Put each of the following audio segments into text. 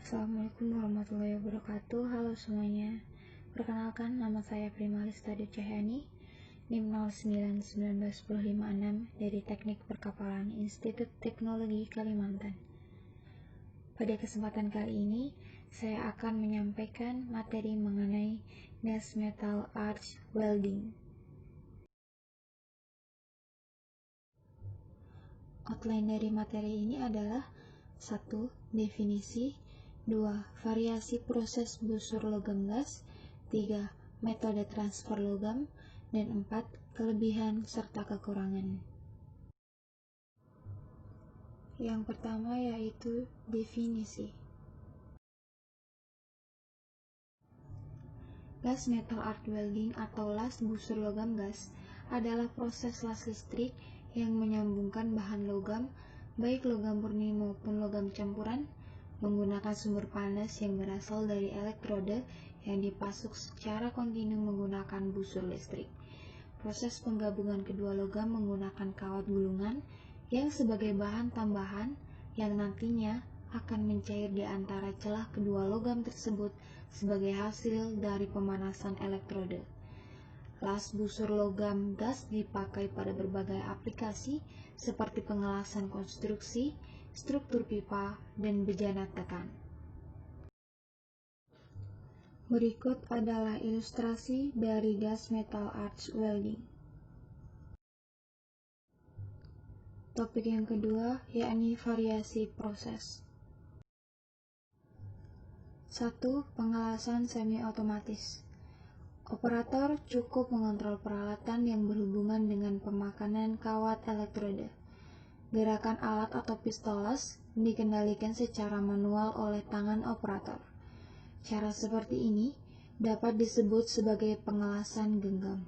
Assalamualaikum warahmatullahi wabarakatuh. Halo semuanya. Perkenalkan, nama saya Primalista Cahyani, NIM 09191056 dari Teknik Perkapalan Institut Teknologi Kalimantan. Pada kesempatan kali ini, saya akan menyampaikan materi mengenai gas metal arch welding. Outline dari materi ini adalah 1. Definisi, 2. Variasi proses busur logam gas, 3. Metode transfer logam, dan 4. Kelebihan serta kekurangan. Yang pertama yaitu definisi. Gas metal arc welding atau las busur logam gas adalah proses las listrik yang menyambungkan bahan logam, baik logam murni maupun logam campuran, menggunakan sumber panas yang berasal dari elektrode yang dipasok secara kontinu menggunakan busur listrik. Proses penggabungan kedua logam menggunakan kawat gulungan yang sebagai bahan tambahan yang nantinya akan mencair di antara celah kedua logam tersebut sebagai hasil dari pemanasan elektrode. Las busur logam gas dipakai pada berbagai aplikasi seperti pengelasan konstruksi, struktur pipa, dan bejana tekan. Berikut adalah ilustrasi dari gas metal arch welding. Topik yang kedua yakni variasi proses. 1. Pengelasan semi otomatis. Operator cukup mengontrol peralatan yang berhubungan dengan pemakanan kawat elektrode. Gerakan alat atau pistolas dikendalikan secara manual oleh tangan operator. Cara seperti ini dapat disebut sebagai pengelasan genggam.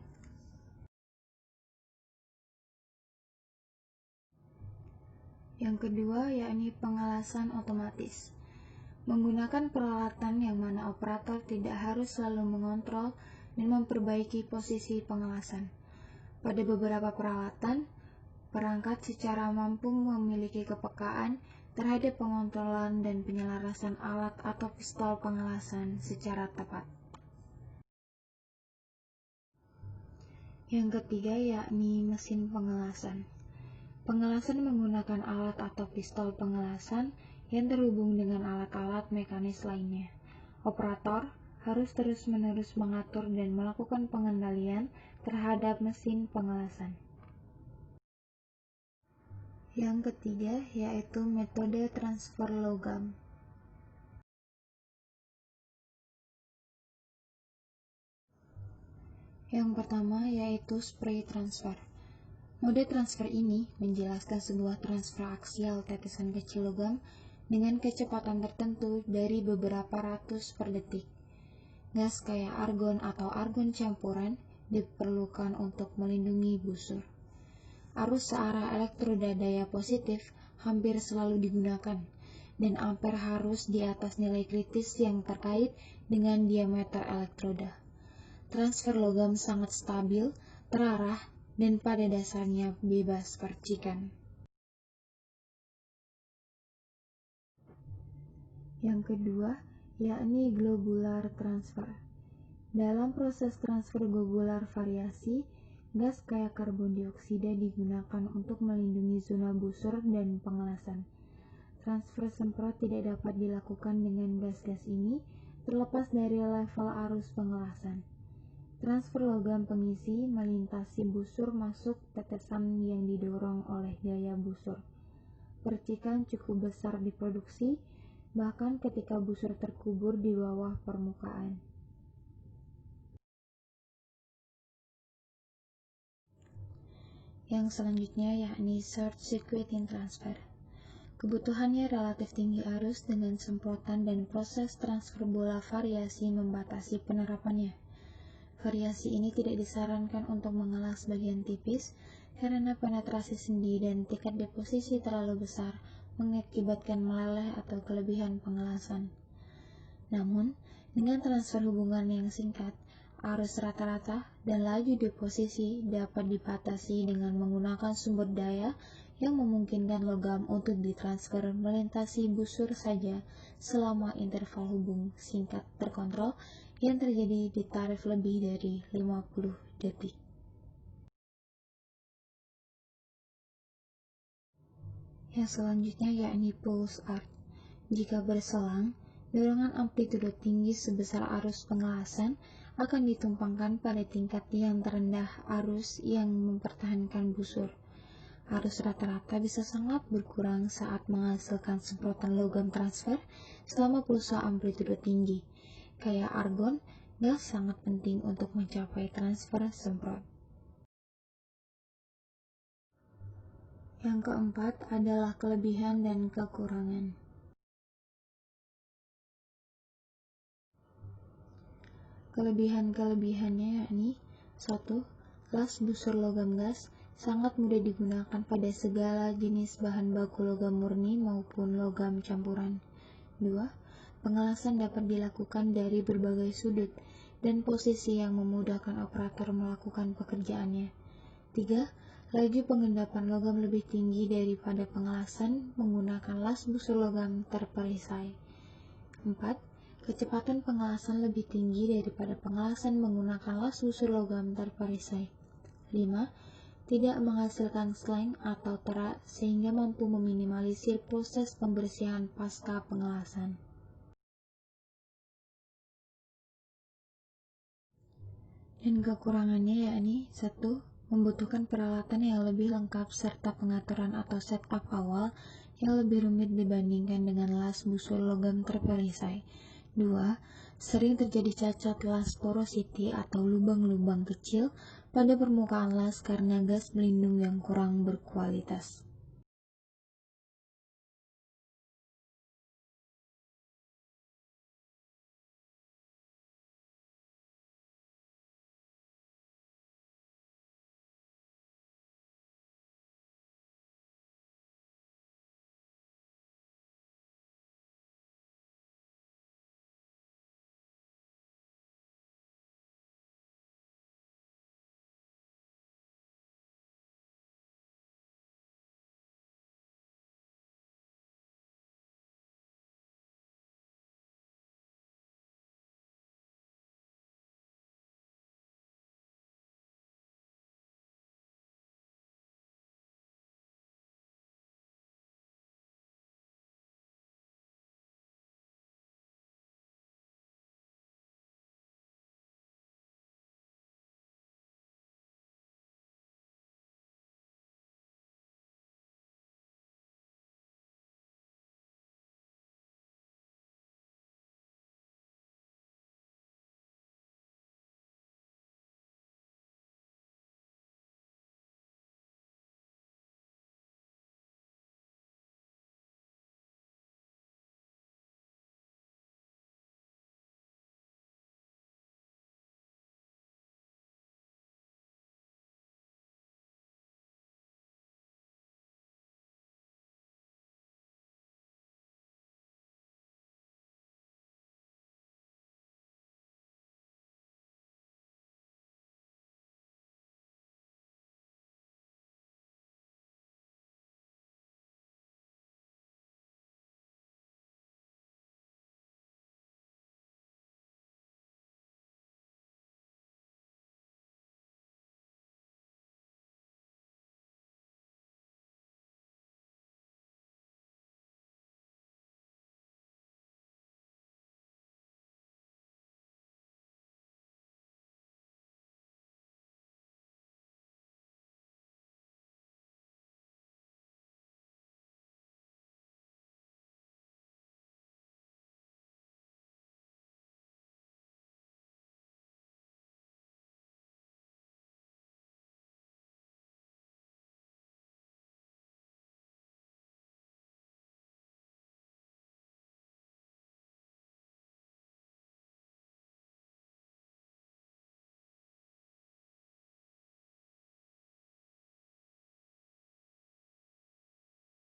Yang kedua yakni pengelasan otomatis. Menggunakan peralatan yang mana operator tidak harus selalu mengontrol dan memperbaiki posisi pengelasan. Pada beberapa peralatan, perangkat secara mampu memiliki kepekaan terhadap pengontrolan dan penyelarasan alat atau pistol pengelasan secara tepat. Yang ketiga yakni mesin pengelasan. Pengelasan menggunakan alat atau pistol pengelasan yang terhubung dengan alat-alat mekanis lainnya. Operator harus terus-menerus mengatur dan melakukan pengendalian terhadap mesin pengelasan. Yang ketiga yaitu metode transfer logam. Yang pertama yaitu spray transfer. Mode transfer ini menjelaskan sebuah transfer aksial tetesan kecil logam dengan kecepatan tertentu dari beberapa ratus per detik. Gas kayak argon atau argon campuran diperlukan untuk melindungi busur. Arus searah elektroda daya positif hampir selalu digunakan, dan ampere harus di atas nilai kritis yang terkait dengan diameter elektroda. Transfer logam sangat stabil, terarah, dan pada dasarnya bebas percikan. Yang kedua, yakni globular transfer. Dalam proses transfer globular variasi, gas kayak karbon dioksida digunakan untuk melindungi zona busur dan pengelasan. Transfer semprot tidak dapat dilakukan dengan gas-gas ini, terlepas dari level arus pengelasan. Transfer logam pengisi melintasi busur masuk tetesan yang didorong oleh gaya busur. Percikan cukup besar diproduksi, bahkan ketika busur terkubur di bawah permukaan. Yang selanjutnya yakni short circuiting transfer. Kebutuhannya relatif tinggi arus dengan semprotan dan proses transfer bola variasi membatasi penerapannya. Variasi ini tidak disarankan untuk mengelas bagian tipis karena penetrasi sendi dan tingkat deposisi terlalu besar mengakibatkan meleleh atau kelebihan pengelasan. Namun, dengan transfer hubungan yang singkat, arus rata-rata dan laju deposisi dapat dibatasi dengan menggunakan sumber daya yang memungkinkan logam untuk ditransfer melintasi busur saja selama interval hubung singkat terkontrol yang terjadi di taraf lebih dari 50 detik. Yang selanjutnya yakni pulse arc. Jika berselang, dorongan amplitudo tinggi sebesar arus pengelasan akan ditumpangkan pada tingkat yang terendah arus yang mempertahankan busur. Arus rata-rata bisa sangat berkurang saat menghasilkan semprotan logam transfer selama pulsa amplitudo tinggi. Kayak argon, gas sangat penting untuk mencapai transfer semprot. Yang keempat adalah kelebihan dan kekurangan. Kelebihan-kelebihannya yakni 1. Las busur logam gas sangat mudah digunakan pada segala jenis bahan baku logam murni maupun logam campuran. 2. Pengelasan dapat dilakukan dari berbagai sudut dan posisi yang memudahkan operator melakukan pekerjaannya. 3. Laju pengendapan logam lebih tinggi daripada pengelasan menggunakan las busur logam terperisai. 4. Kecepatan pengelasan lebih tinggi daripada pengelasan menggunakan las busur logam terperisai. 5. Tidak menghasilkan sleng atau terak sehingga mampu meminimalisir proses pembersihan pasca pengelasan. Dan kekurangannya yakni 1. Membutuhkan peralatan yang lebih lengkap serta pengaturan atau setup awal yang lebih rumit dibandingkan dengan las busur logam terperisai. 2. Sering terjadi cacat las porosity atau lubang-lubang kecil pada permukaan las karena gas pelindung yang kurang berkualitas.